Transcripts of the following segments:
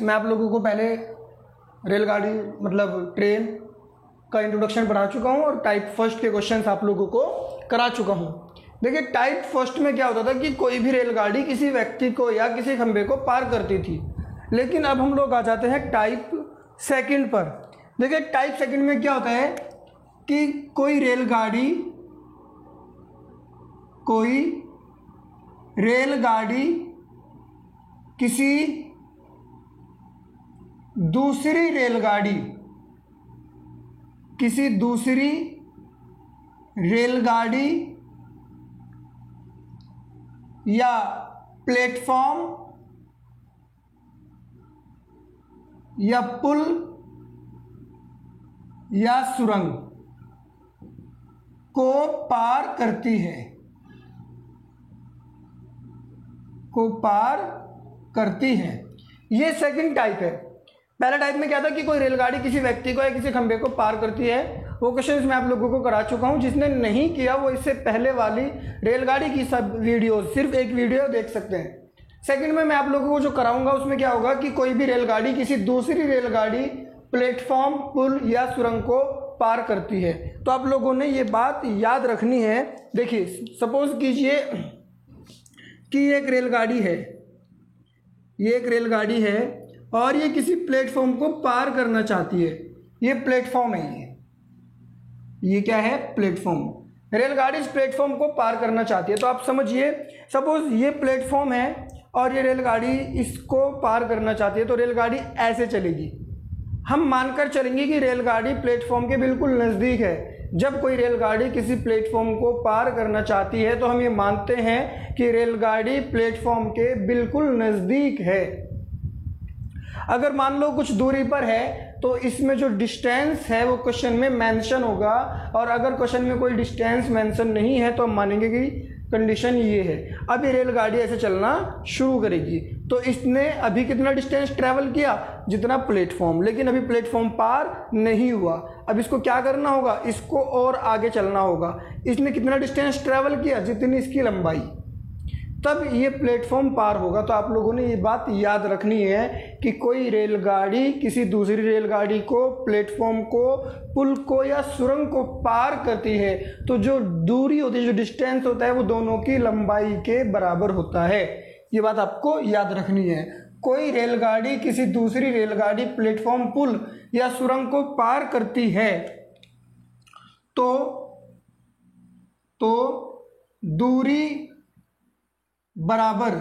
मैं आप लोगों को पहले रेलगाड़ी मतलब ट्रेन का इंट्रोडक्शन पढ़ा चुका हूँ और टाइप फर्स्ट के क्वेश्चंस आप लोगों को करा चुका हूँ। देखिए टाइप फर्स्ट में क्या होता था कि कोई भी रेलगाड़ी किसी व्यक्ति को या किसी खंभे को पार करती थी, लेकिन अब हम लोग आ जाते हैं टाइप सेकंड पर। देखिए टाइप सेकंड में क्या होता है कि कोई रेलगाड़ी किसी दूसरी रेलगाड़ी या प्लेटफॉर्म या पुल या सुरंग को पार करती है, ये सेकंड टाइप है। पहला टाइप में क्या था कि कोई रेलगाड़ी किसी व्यक्ति को या किसी खंभे को पार करती है, वो क्वेश्चन मैं आप लोगों को करा चुका हूं। जिसने नहीं किया वो इससे पहले वाली रेलगाड़ी की सब वीडियो, सिर्फ एक वीडियो देख सकते हैं। सेकंड में मैं आप लोगों को जो कराऊंगा उसमें क्या होगा कि कोई भी रेलगाड़ी किसी दूसरी रेलगाड़ी, प्लेटफॉर्म, पुल या सुरंग को पार करती है। तो आप लोगों ने ये बात याद रखनी है। देखिए सपोज कीजिए कि ये एक रेलगाड़ी है और ये किसी प्लेटफॉर्म को पार करना चाहती है। ये प्लेटफॉर्म है, ये क्या है, प्लेटफॉर्म। रेलगाड़ी इस प्लेटफॉर्म को पार करना चाहती है। तो आप समझिए सपोज ये प्लेटफॉर्म है और ये रेलगाड़ी इसको पार करना चाहती है, तो रेलगाड़ी ऐसे चलेगी। हम मानकर चलेंगे कि रेलगाड़ी प्लेटफॉर्म के बिल्कुल नज़दीक है। जब कोई रेलगाड़ी किसी प्लेटफॉर्म को पार करना चाहती है तो हम ये मानते हैं कि रेलगाड़ी प्लेटफॉर्म के बिल्कुल नज़दीक है। अगर मान लो कुछ दूरी पर है तो इसमें जो डिस्टेंस है वो क्वेश्चन में मेंशन होगा, और अगर क्वेश्चन में कोई डिस्टेंस मेंशन नहीं है तो हम मानेंगे कि कंडीशन ये है। अब ये रेलगाड़ी ऐसे चलना शुरू करेगी, तो इसने अभी कितना डिस्टेंस ट्रैवल किया, जितना प्लेटफॉर्म, लेकिन अभी प्लेटफॉर्म पार नहीं हुआ। अब इसको क्या करना होगा, इसको और आगे चलना होगा। इसने कितना डिस्टेंस ट्रैवल किया, जितनी इसकी लंबाई, तब ये प्लेटफॉर्म पार होगा। तो आप लोगों ने ये बात याद रखनी है कि कोई रेलगाड़ी किसी दूसरी रेलगाड़ी को, प्लेटफॉर्म को, पुल को या सुरंग को पार करती है तो जो दूरी होती है, जो डिस्टेंस होता है, वो दोनों की लंबाई के बराबर होता है। ये बात आपको याद रखनी है। कोई रेलगाड़ी किसी दूसरी रेलगाड़ी, प्लेटफॉर्म, पुल या सुरंग को पार करती है तो दूरी बराबर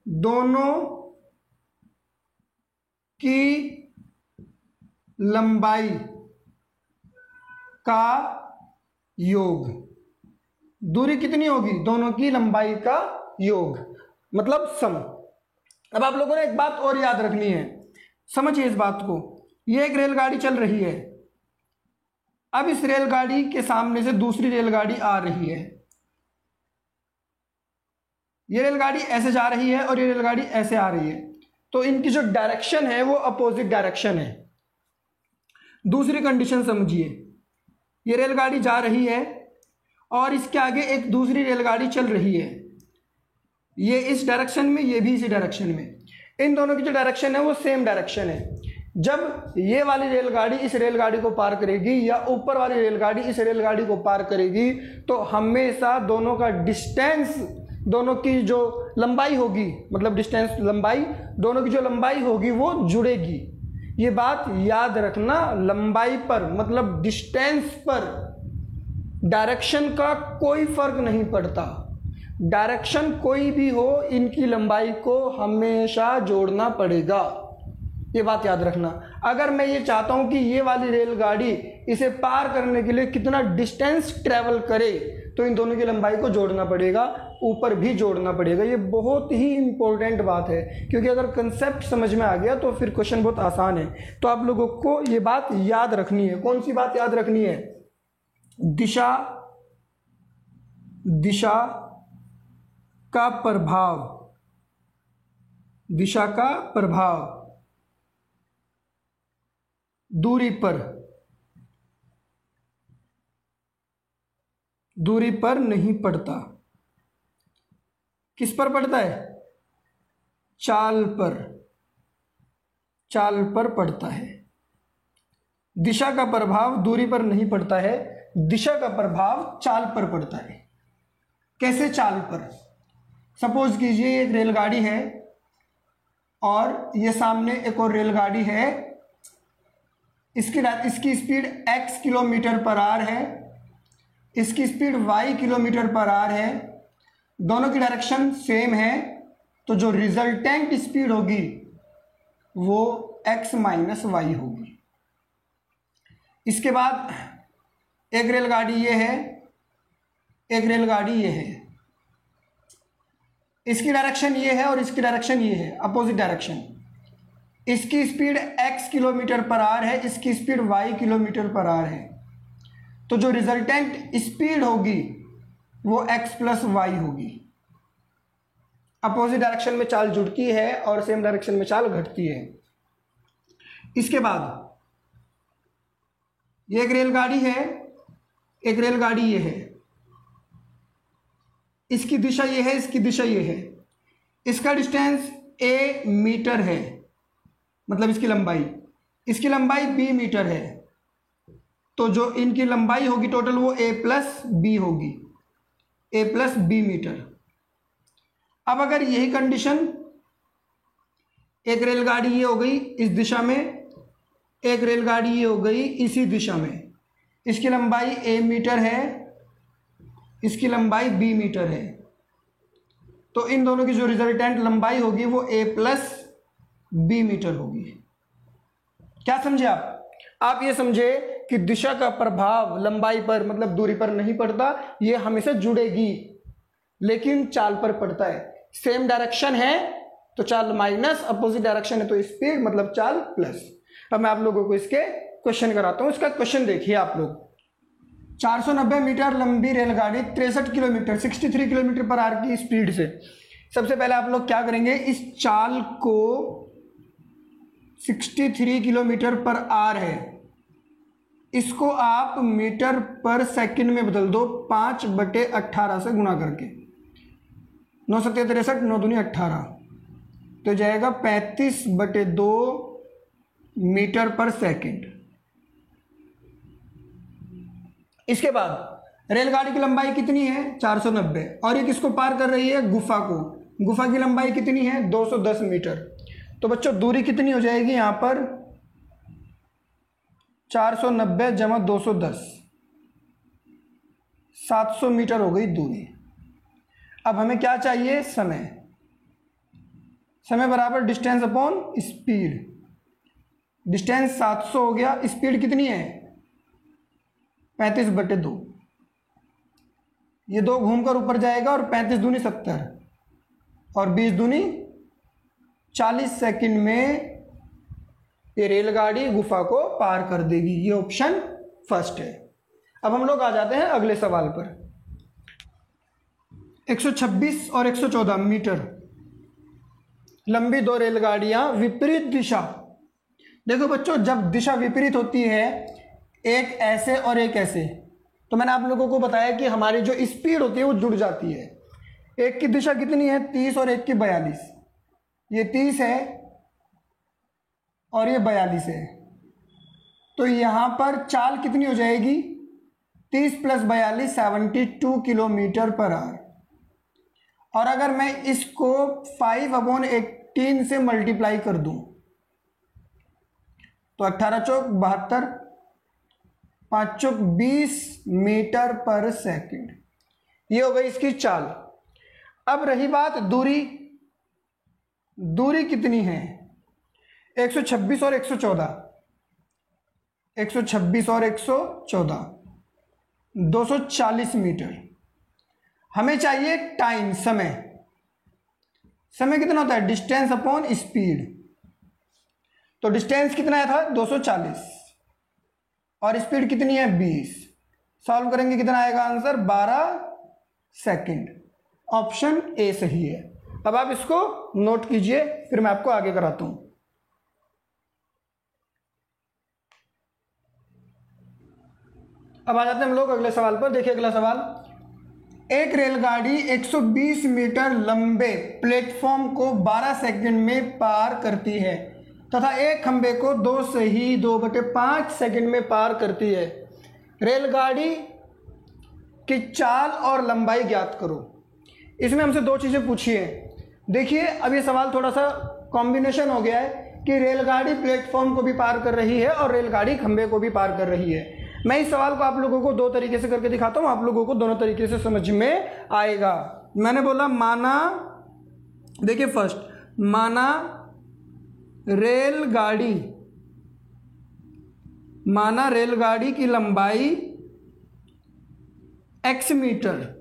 दोनों की लंबाई का योग। दूरी कितनी होगी, दोनों की लंबाई का योग, मतलब सम। अब आप लोगों ने एक बात और याद रखनी है, समझिए इस बात को। ये एक रेलगाड़ी चल रही है, अब इस रेलगाड़ी के सामने से दूसरी रेलगाड़ी आ रही है। ये रेलगाड़ी ऐसे जा रही है और ये रेलगाड़ी ऐसे आ रही है, तो इनकी जो डायरेक्शन है वो अपोजिट डायरेक्शन है। दूसरी कंडीशन समझिए, ये रेलगाड़ी जा रही है और इसके आगे एक दूसरी रेलगाड़ी चल रही है, ये इस डायरेक्शन में, ये भी इसी डायरेक्शन में। इन दोनों की जो डायरेक्शन है वो सेम डायरेक्शन है। जब ये वाली रेलगाड़ी इस रेलगाड़ी को पार करेगी या ऊपर वाली रेलगाड़ी इस रेलगाड़ी को पार करेगी, तो हमेशा दोनों का डिस्टेंस, दोनों की जो लंबाई होगी, मतलब डिस्टेंस, लंबाई, दोनों की जो लंबाई होगी वो जुड़ेगी। ये बात याद रखना। लंबाई पर मतलब डिस्टेंस पर डायरेक्शन का कोई फर्क नहीं पड़ता। डायरेक्शन कोई भी हो, इनकी लंबाई को हमेशा जोड़ना पड़ेगा। ये बात याद रखना। अगर मैं ये चाहता हूं कि ये वाली रेलगाड़ी इसे पार करने के लिए कितना डिस्टेंस ट्रैवल करे, तो इन दोनों की लंबाई को जोड़ना पड़ेगा, ऊपर भी जोड़ना पड़ेगा। ये बहुत ही इंपॉर्टेंट बात है, क्योंकि अगर कंसेप्ट समझ में आ गया तो फिर क्वेश्चन बहुत आसान है। तो आप लोगों को ये बात याद रखनी है। कौन सी बात याद रखनी है, दिशा का प्रभाव, दिशा का प्रभाव दूरी पर नहीं पड़ता। किस पर पड़ता है, चाल पर। चाल पर पड़ता है। दिशा का प्रभाव दूरी पर नहीं पड़ता है, दिशा का प्रभाव चाल पर पड़ता है। कैसे चाल पर? सपोज कीजिए एक रेलगाड़ी है और ये सामने एक और रेलगाड़ी है, इसकी speed x kilometre per hour है, इसकी speed y kilometre per hour है, दोनों की डायरेक्शन सेम है, तो जो रिजल्टेंट स्पीड होगी वो x माइनस वाई होगी। इसके बाद एक रेलगाड़ी ये है, एक रेलगाड़ी ये है, इसकी डायरेक्शन ये है और इसकी डायरेक्शन ये है, अपोजिट डायरेक्शन। इसकी speed x kilometre per hour है, इसकी speed y kilometre per hour है, तो जो रिजल्टेंट स्पीड होगी वो x प्लस वाई होगी। अपोजिट डायरेक्शन में चाल जुड़ती है और सेम डायरेक्शन में चाल घटती है। इसके बाद ये एक रेलगाड़ी है, एक रेलगाड़ी ये है, इसकी दिशा ये है, इसकी दिशा ये है, इसका डिस्टेंस a मीटर है, मतलब इसकी लंबाई b मीटर है, तो जो इनकी लंबाई होगी टोटल वो a प्लस बी होगी, a प्लस बी मीटर। अब अगर यही कंडीशन, एक रेलगाड़ी ये हो गई इस दिशा में, एक रेलगाड़ी ये हो गई इसी दिशा में, इसकी लंबाई a मीटर है, इसकी लंबाई b मीटर है, तो इन दोनों की जो रिजल्टेंट लंबाई होगी वो a प्लस बी मीटर होगी। क्या समझे आप ये समझे कि दिशा का प्रभाव लंबाई पर मतलब दूरी पर नहीं पड़ता, ये हमेशा जुड़ेगी, लेकिन चाल पर पड़ता है। सेम डायरेक्शन है तो चाल माइनस, अपोजिट डायरेक्शन है तो स्पीड मतलब चाल प्लस। अब मैं आप लोगों को इसके क्वेश्चन कराता हूं। इसका क्वेश्चन देखिए आप लोग। 490 मीटर लंबी रेलगाड़ी 63 किलोमीटर 63 किलोमीटर पर आवर की स्पीड से, सबसे पहले आप लोग क्या करेंगे, इस चाल को 63 किलोमीटर पर आवर है, इसको आप मीटर पर सेकंड में बदल दो 5/18 से गुणा करके। 9 7 63 9 दूनी 18, तो जाएगा 35/2 मीटर पर सेकंड। इसके बाद रेलगाड़ी की लंबाई कितनी है 490, और ये किसको पार कर रही है, गुफा को। गुफा की लंबाई कितनी है 210 मीटर। तो बच्चों दूरी कितनी हो जाएगी यहाँ पर 490 जमा 210, 700 मीटर हो गई दूरी। अब हमें क्या चाहिए, समय। समय बराबर डिस्टेंस अपॉन स्पीड। डिस्टेंस 700 हो गया, स्पीड कितनी है 35/2। ये 2 घूमकर ऊपर जाएगा और 35 दूनी 70 और 20 दूनी 40 सेकंड में ये रेलगाड़ी गुफा को पार कर देगी। ये ऑप्शन फर्स्ट है। अब हम लोग आ जाते हैं अगले सवाल पर। 126 और 114 मीटर लंबी 2 रेलगाड़ियां विपरीत दिशा। देखो बच्चों, जब दिशा विपरीत होती है, एक ऐसे और एक ऐसे, तो मैंने आप लोगों को बताया कि हमारी जो स्पीड होती है वो जुड़ जाती है। एक की दिशा कितनी है 30 और एक की 42। ये 30 है और ये 42 है, तो यहाँ पर चाल कितनी हो जाएगी 30 + 42 72 किलोमीटर पर आवर। और अगर मैं इसको 5/18 से मल्टीप्लाई कर दूं तो 18 चौक 72, 5 चौक 20 मीटर पर सेकंड। ये हो गई इसकी चाल। अब रही बात दूरी। दूरी कितनी है 126 और 114, 126 और 114 240 मीटर। हमें चाहिए टाइम, समय। समय कितना होता है डिस्टेंस अपॉन स्पीड। तो डिस्टेंस कितना था 240 और स्पीड कितनी है 20। सॉल्व करेंगे कितना आएगा आंसर 12 सेकंड। ऑप्शन ए सही है। अब आप इसको नोट कीजिए, फिर मैं आपको आगे कराता हूं। अब आ जाते हैं हम लोग अगले सवाल पर। देखिए अगला सवाल। एक रेलगाड़ी 120 मीटर लंबे प्लेटफॉर्म को 12 सेकंड में पार करती है। तथा एक खंबे को 2 से ही 2/5 सेकंड में पार करती है। रेलगाड़ी की चाल और लंबाई ज्ञात करो। इसमें हमसे 2 चीज़ें पूछी है। देखिए अब ये सवाल थोड़ा सा कॉम्बिनेशन हो गया है कि रेलगाड़ी प्लेटफॉर्म को भी पार कर रही है और रेलगाड़ी खंबे को भी पार कर रही है। मैं इस सवाल को आप लोगों को 2 तरीके से करके दिखाता हूँ, आप लोगों को दोनों तरीके से समझ में आएगा। मैंने बोला माना, देखिए फर्स्ट माना रेलगाड़ी की लंबाई x मीटर।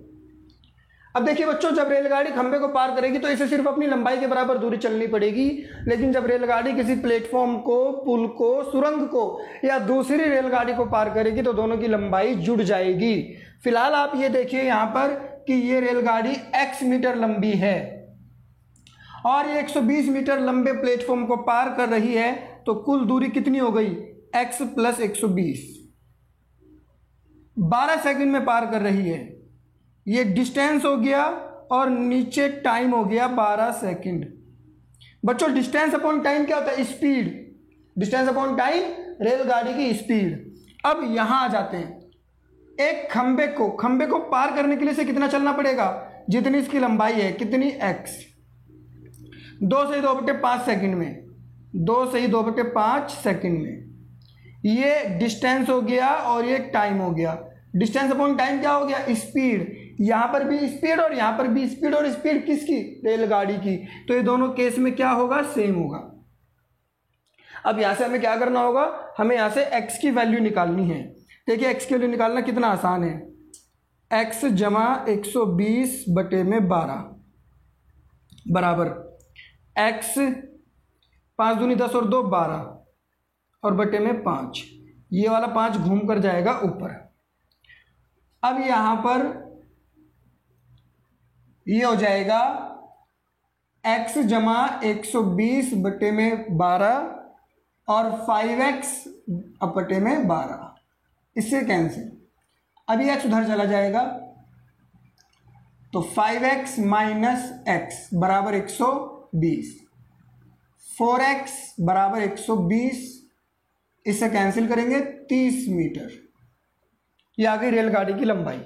अब देखिए बच्चों, जब रेलगाड़ी खंबे को पार करेगी तो इसे सिर्फ अपनी लंबाई के बराबर दूरी चलनी पड़ेगी, लेकिन जब रेलगाड़ी किसी प्लेटफॉर्म को, पुल को, सुरंग को या दूसरी रेलगाड़ी को पार करेगी तो दोनों की लंबाई जुड़ जाएगी। फिलहाल आप ये देखिए यहाँ पर कि ये रेलगाड़ी x मीटर लंबी है और ये 120 मीटर लंबे प्लेटफॉर्म को पार कर रही है, तो कुल दूरी कितनी हो गई? x + 120। 12 सेकंड में पार कर रही है। ये डिस्टेंस हो गया और नीचे टाइम हो गया 12 सेकंड। बच्चों डिस्टेंस अपॉन टाइम क्या होता है? स्पीड। डिस्टेंस अपॉन टाइम रेलगाड़ी की स्पीड। अब यहां आ जाते हैं। एक खंबे को पार करने के लिए से कितना चलना पड़ेगा? जितनी इसकी लंबाई है, कितनी? x। 2 से 2/5 सेकंड में, 2 से 2/5 सेकंड में। ये डिस्टेंस हो गया और ये टाइम हो गया। डिस्टेंस अपॉन टाइम क्या हो गया? स्पीड। यहां पर भी स्पीड और यहां पर भी स्पीड, और स्पीड किसकी? रेलगाड़ी की। तो ये दोनों केस में क्या होगा? सेम होगा। अब यहां से हमें क्या करना होगा? हमें यहां से x की वैल्यू निकालनी है। देखिए x की वैल्यू निकालना कितना आसान है। x = 120/12 बराबर x 5 दूनी 10 और 2 12 और बटे में 5। ये वाला 5 घूम कर जाएगा ऊपर। अब यहां पर ये हो जाएगा x = 120/12 और 5x/12। इससे कैंसिल। अब ये x उधर चला जाएगा तो 5x - x = 120, 4x = 120, इससे कैंसिल करेंगे 30 मीटर। ये आ गई रेलगाड़ी की लंबाई।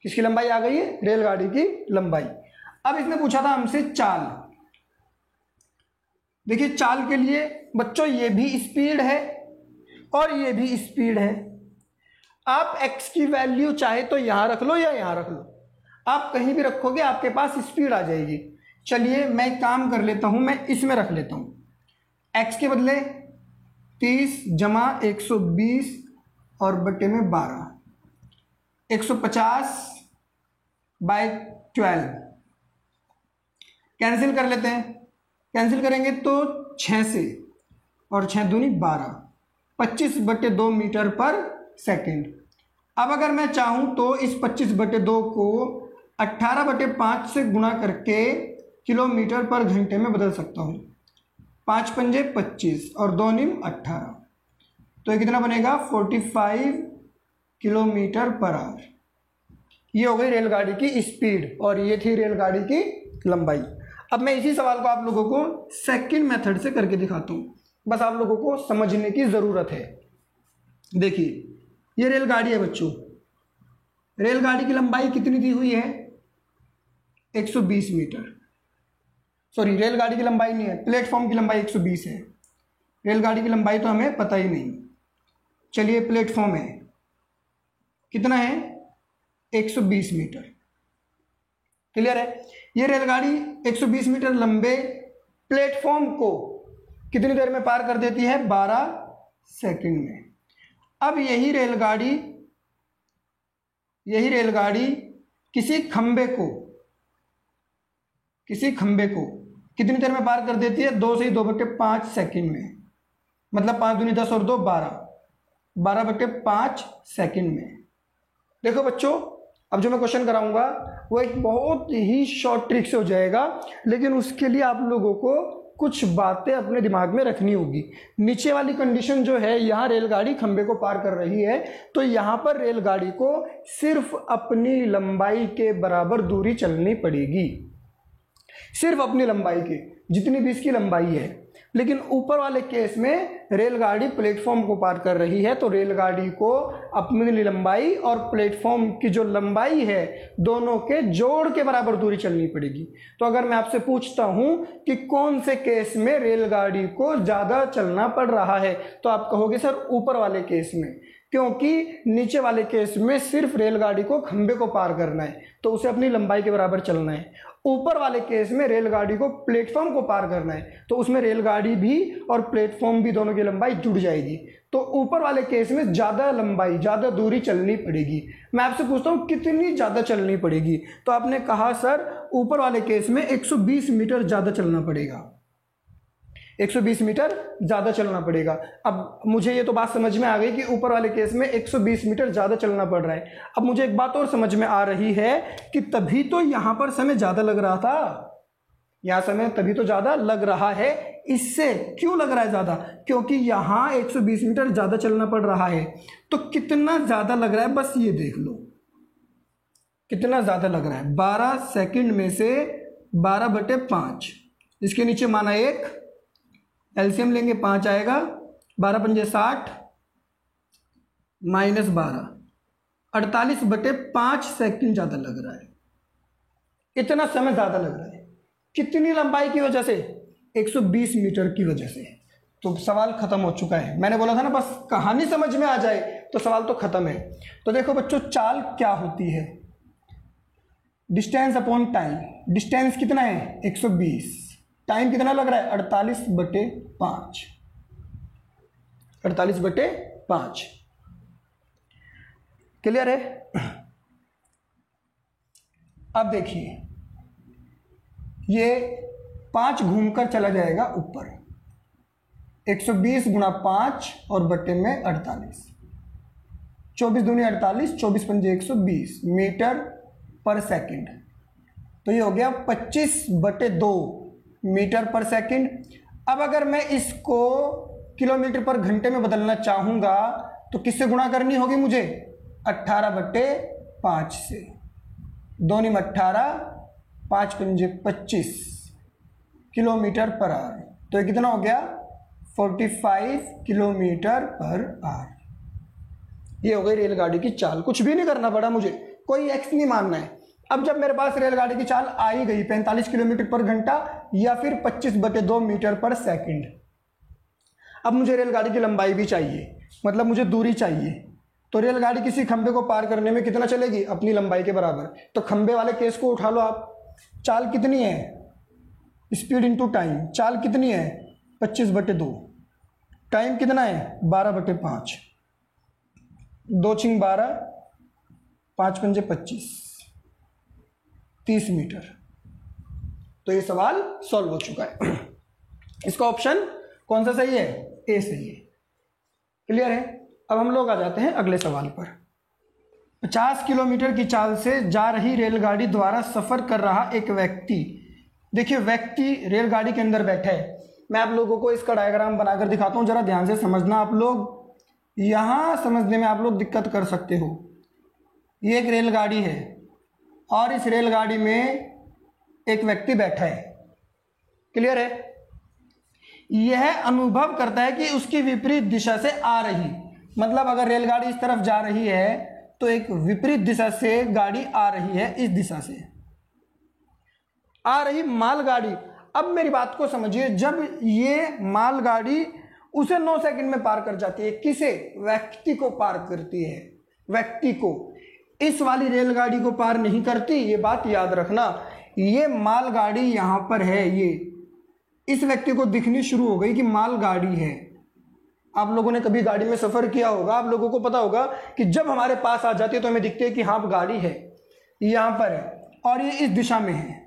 किसकी लंबाई आ गई है? रेलगाड़ी की लंबाई। अब इसने पूछा था हमसे चाल। देखिए चाल के लिए बच्चों ये भी स्पीड है और ये भी स्पीड है। आप x की वैल्यू चाहे तो यहां रख लो या यहां रख लो, आप कहीं भी रखोगे आपके पास स्पीड आ जाएगी। चलिए मैं एक काम कर लेता हूं, मैं इसमें रख लेता हूं। x के बदले 30 + 120 और बटे में 12, 150/12 कैंसिल कर लेते हैं। कैंसिल करेंगे तो 6 से, और 6 दूनी 12, 25/2 मीटर पर सेकंड। अब अगर मैं चाहूं तो इस 25/2 को 18/5 से गुणा करके किलोमीटर पर घंटे में बदल सकता हूं। 5 पंजे 25 और 2 नीम 18, तो ये कितना बनेगा? 45 किलोमीटर पर आवर। ये हो गई रेलगाड़ी की स्पीड और ये थी रेलगाड़ी की लंबाई। अब मैं इसी सवाल को आप लोगों को सेकंड मेथड से करके दिखाता हूं, बस आप लोगों को समझने की जरूरत है। देखिए ये रेलगाड़ी है बच्चों। रेलगाड़ी की लंबाई कितनी दी हुई है? 120 मीटर। सॉरी, रेलगाड़ी की लंबाई नहीं है, प्लेटफॉर्म की लंबाई 120 है। रेलगाड़ी की लंबाई तो हमें पता ही नहीं। चलिए प्लेटफॉर्म है, कितना है? 120 मीटर। क्लियर है? ये रेलगाड़ी 120 मीटर लंबे प्लेटफॉर्म को कितनी देर में पार कर देती है? 12 सेकंड में। अब यही रेलगाड़ी किसी खंबे को कितनी देर में पार कर देती है? 2 से 2/5 सेकंड में। मतलब 5 दूनी 10 और 2 12, 12/5 सेकंड में। देखो बच्चों, अब जो मैं क्वेश्चन कराऊंगा वो एक बहुत ही शॉर्ट ट्रिक से हो जाएगा, लेकिन उसके लिए आप लोगों को कुछ बातें अपने दिमाग में रखनी होगी। नीचे वाली कंडीशन जो है, यहाँ रेलगाड़ी खंबे को पार कर रही है, तो यहाँ पर रेलगाड़ी को सिर्फ अपनी लंबाई के बराबर दूरी चलनी पड़ेगी। सिर्फ अपनी लंबाई की, जितनी भी इसकी लंबाई है। लेकिन ऊपर वाले केस में रेलगाड़ी प्लेटफॉर्म को पार कर रही है, तो रेलगाड़ी को अपनी लंबाई और प्लेटफॉर्म की जो लंबाई है दोनों के जोड़ के बराबर दूरी चलनी पड़ेगी। तो अगर मैं आपसे पूछता हूं कि कौन से केस में रेलगाड़ी को ज़्यादा चलना पड़ रहा है, तो आप कहोगे सर ऊपर वाले केस में, क्योंकि नीचे वाले केस में सिर्फ रेलगाड़ी को खंबे को पार करना है तो उसे अपनी लंबाई के बराबर चलना है। ऊपर वाले केस में रेलगाड़ी को प्लेटफॉर्म को पार करना है तो उसमें रेलगाड़ी भी और प्लेटफॉर्म भी दोनों की लंबाई जुड़ जाएगी। तो ऊपर वाले केस में ज़्यादा लंबाई, ज़्यादा दूरी चलनी पड़ेगी। मैं आपसे पूछता हूँ कितनी ज़्यादा चलनी पड़ेगी, तो आपने कहा सर ऊपर वाले केस में 120 मीटर ज़्यादा चलना पड़ेगा, 120 मीटर ज़्यादा चलना पड़ेगा। अब मुझे ये तो बात समझ में आ गई कि ऊपर वाले केस में 120 मीटर ज़्यादा चलना पड़ रहा है। अब मुझे एक बात और समझ में आ रही है कि तभी तो यहाँ पर समय ज़्यादा लग रहा था, यहाँ समय तभी तो ज़्यादा लग रहा है। इससे क्यों लग रहा है ज़्यादा? क्योंकि यहाँ 120 मीटर ज़्यादा चलना पड़ रहा है। तो कितना ज़्यादा लग रहा है बस ये देख लो, कितना ज़्यादा लग रहा है। 12 सेकंड में से 12/5, इसके नीचे माना 1, एलसीएम लेंगे 5 आएगा, 12 पंजे 60 -12, 48/5 सेकंड ज़्यादा लग रहा है। इतना समय ज़्यादा लग रहा है कितनी लंबाई की वजह से? 120 मीटर की वजह से। तो सवाल खत्म हो चुका है। मैंने बोला था ना बस कहानी समझ में आ जाए तो सवाल तो खत्म है। तो देखो बच्चों, चाल क्या होती है? Distance upon time. डिस्टेंस कितना है? 120। टाइम कितना लग रहा है? 48/5, 48/5। क्लियर है? अब देखिए, ये 5 घूमकर चला जाएगा ऊपर, 120 × 5 और बट्टे में 48, 24 दूनी 48, 24 पंजे 120 मीटर पर सेकंड। तो ये हो गया 25/2 मीटर पर सेकंड। अब अगर मैं इसको किलोमीटर पर घंटे में बदलना चाहूँगा तो किससे गुणा करनी होगी मुझे? 18/5 से। 2 × 18, 5 पंजे 25 किलोमीटर पर आवर। तो ये कितना हो गया? 45 किलोमीटर पर आवर। ये हो गई रेलगाड़ी की चाल। कुछ भी नहीं करना पड़ा मुझे, कोई एक्स नहीं मानना है। अब जब मेरे पास रेलगाड़ी की चाल आ ही गई 45 किलोमीटर पर घंटा या फिर 25/2 मीटर पर सेकंड, अब मुझे रेलगाड़ी की लंबाई भी चाहिए, मतलब मुझे दूरी चाहिए। तो रेलगाड़ी किसी खंबे को पार करने में कितना चलेगी? अपनी लंबाई के बराबर। तो खंबे वाले केस को उठा लो आप। चाल कितनी है? Speed into time. चाल कितनी है? 25/2। टाइम कितना है? 12/5। 2 × 12, 5 पंजे 25, 30 मीटर। तो ये सवाल सॉल्व हो चुका है। इसका ऑप्शन कौन सा सही है? ए सही है। क्लियर है? अब हम लोग आ जाते हैं अगले सवाल पर। 50 किलोमीटर की चाल से जा रही रेलगाड़ी द्वारा सफर कर रहा एक व्यक्ति। देखिए, व्यक्ति रेलगाड़ी के अंदर बैठा है। मैं आप लोगों को इसका डायग्राम बनाकर दिखाता हूँ, जरा ध्यान से समझना। आप लोग यहाँ समझने में आप लोग दिक्कत कर सकते हो। ये एक रेलगाड़ी है और इस रेलगाड़ी में एक व्यक्ति बैठा है। क्लियर है? यह अनुभव करता है कि उसकी विपरीत दिशा से आ रही, मतलब अगर रेलगाड़ी इस तरफ जा रही है तो एक विपरीत दिशा से गाड़ी आ रही है, इस दिशा से आ रही मालगाड़ी। अब मेरी बात को समझिए, जब ये मालगाड़ी उसे 9 सेकंड में पार कर जाती है, किसे? व्यक्ति को पार करती है, व्यक्ति को। इस वाली रेलगाड़ी को पार नहीं करती, ये बात याद रखना। ये मालगाड़ी यहां पर है, ये इस व्यक्ति को दिखनी शुरू हो गई कि मालगाड़ी है। आप लोगों ने कभी गाड़ी में सफर किया होगा, आप लोगों को पता होगा कि जब हमारे पास आ जाती है तो हमें दिखती है कि हाँ गाड़ी है, यहां पर है और ये इस दिशा में है।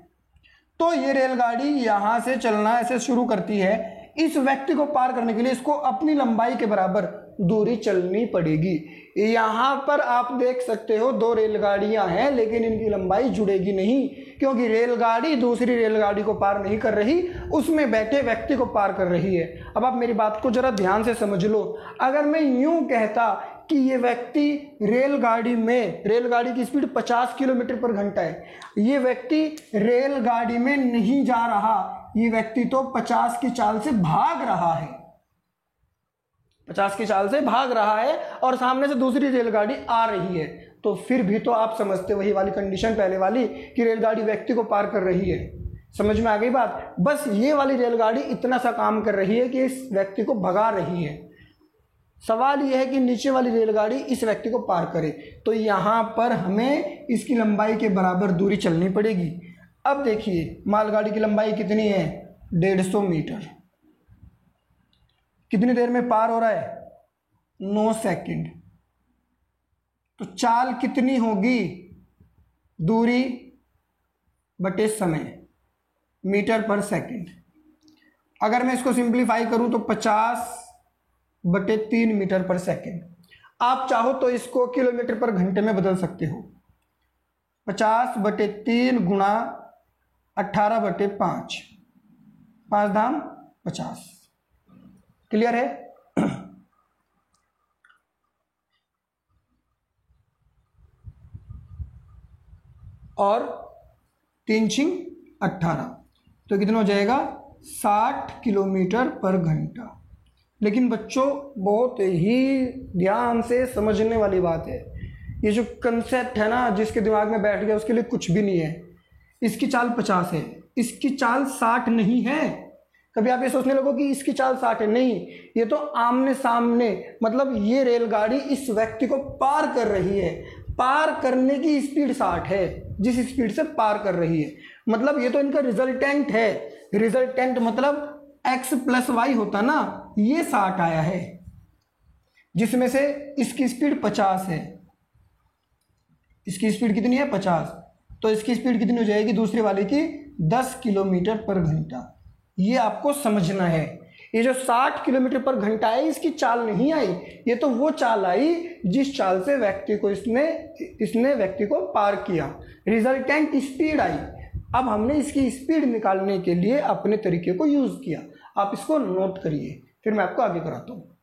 तो ये रेलगाड़ी यहां से चलना ऐसे शुरू करती है। इस व्यक्ति को पार करने के लिए इसको अपनी लंबाई के बराबर दूरी चलनी पड़ेगी। यहां पर आप देख सकते हो 2 रेलगाड़ियां हैं, लेकिन इनकी लंबाई जुड़ेगी नहीं, क्योंकि रेलगाड़ी दूसरी रेलगाड़ी को पार नहीं कर रही, उसमें बैठे व्यक्ति को पार कर रही है। अब आप मेरी बात को जरा ध्यान से समझ लो। अगर मैं यूं कहता कि ये व्यक्ति रेलगाड़ी में, रेलगाड़ी की स्पीड 50 किलोमीटर पर घंटा है, ये व्यक्ति रेलगाड़ी में नहीं जा रहा, ये व्यक्ति तो 50 की चाल से भाग रहा है, 50 की चाल से भाग रहा है और सामने से दूसरी रेलगाड़ी आ रही है, तो फिर भी तो आप समझते वही वाली कंडीशन पहले वाली कि रेलगाड़ी व्यक्ति को पार कर रही है। समझ में आ गई बात? बस ये वाली रेलगाड़ी इतना सा काम कर रही है कि इस व्यक्ति को भगा रही है। सवाल यह है कि नीचे वाली रेलगाड़ी इस व्यक्ति को पार करे, तो यहाँ पर हमें इसकी लंबाई के बराबर दूरी चलनी पड़ेगी। अब देखिए मालगाड़ी की लंबाई कितनी है, 150 मीटर। कितनी देर में पार हो रहा है, 9 सेकंड। तो चाल कितनी होगी, दूरी बटे समय, मीटर पर सेकंड। अगर मैं इसको सिंप्लीफाई करूं तो 50/3 मीटर पर सेकंड। आप चाहो तो इसको किलोमीटर पर घंटे में बदल सकते हो। 50/3 गुणा 18/5, 5 दाम 50। क्लियर है? और 3 छिंग 18, तो कितना हो जाएगा, 60 किलोमीटर पर घंटा। लेकिन बच्चों बहुत ही ध्यान से समझने वाली बात है, ये जो कंसेप्ट है ना जिसके दिमाग में बैठ गया उसके लिए कुछ भी नहीं है। इसकी चाल 50 है, इसकी चाल 60 नहीं है। कभी आप ये सोचने लगो कि इसकी चाल 60 है, नहीं, ये तो आमने सामने, मतलब ये रेलगाड़ी इस व्यक्ति को पार कर रही है, पार करने की स्पीड 60 है, जिस स्पीड से पार कर रही है। मतलब ये तो इनका रिजल्टेंट है। रिजल्टेंट मतलब x + y होता ना, ये 60 आया है, जिसमें से इसकी स्पीड 50 है। इसकी स्पीड कितनी है, 50, तो इसकी स्पीड कितनी हो जाएगी दूसरे वाले की, 10 किलोमीटर पर घंटा। ये आपको समझना है। ये जो 60 किलोमीटर पर घंटा है, इसकी चाल नहीं आई, ये तो वो चाल आई जिस चाल से व्यक्ति को इसने व्यक्ति को पार किया, रिजल्टेंट स्पीड आई। अब हमने इसकी स्पीड निकालने के लिए अपने तरीके को यूज किया। आप इसको नोट करिए, फिर मैं आपको आगे कराता हूँ।